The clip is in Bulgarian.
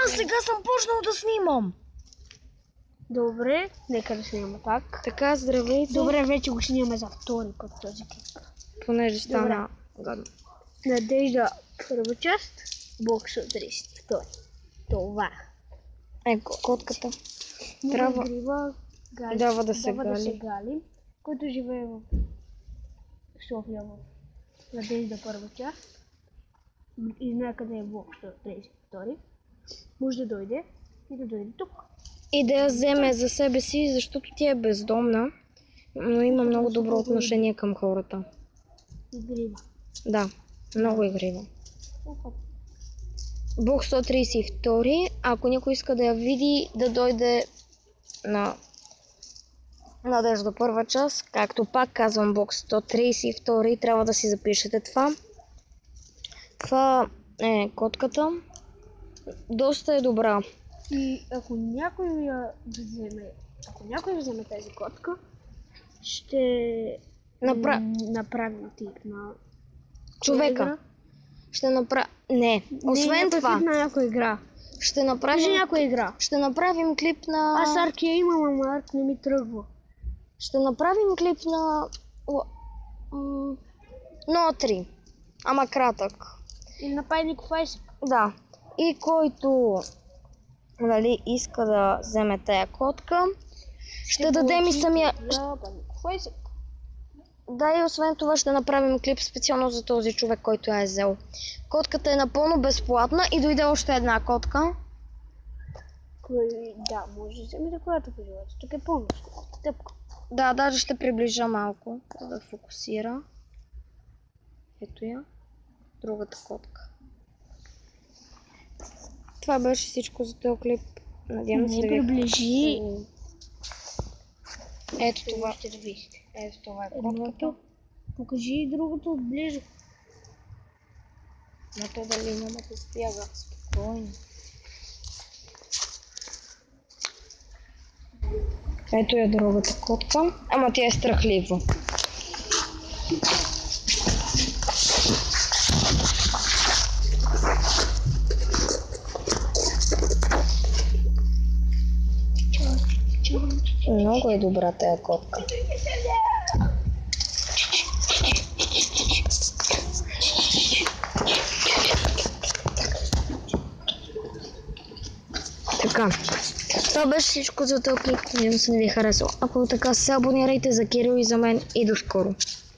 Аз сега съм почнал да снимам. Добре, нека да снимаме так. Така, здравейте. Добре, вече го снимаме за втори път този клип. Понеже стана гадно. Надежда, първа част, Боксо 32. Това. Котката. Трябва Дава да се гали, който живее в София в Надежда първа част и знае къде е Боксо 32. Може да дойде и да дойде тук. И да я вземе за себе си, защото тя е бездомна, но има много добро отношение към хората. Игрива. Да, много игрива. Бокс 132, ако някой иска да я види, да дойде на Надежда първа част. Както пак казвам, Бокс 132, трябва да си запишете това. Това е котката. Доста е добра. И ако някой вземе тази котка, ще направим тип на човека. Ще направим... Не, освен това. На някоя игра. Ще направим... някоя игра. Ще направим клип на... Аз Арк я имам, ама Арк не ми тръгва. Ще направим клип на... No 3. Ама кратък. Или на Пайник Файсик. Да. И който иска да вземе тая котка, ще дадем и самия... Да, и освен това ще направим клип специално за този човек, който я е взел. Котката е напълно безплатна и дойде още една котка. Да, може да вземете която пожелате. Тук е пълно тъпка. Да, даже ще приближа малко, за да фокусира. Ето я. Другата котка. Това беше всичко за този клип. Надявам се да ви приближи. Ето това. Ето това е котката. Покажи и другото отблизо. На то дали няма да спяга. Спокойно. Ето е другата котка. Ама тя е страхлива. Много е добра тая котка. Така. Това беше всичко за този клип. Надявам се да ви е харесало. Ако така се абонирайте за Кирил и за мен и до скоро.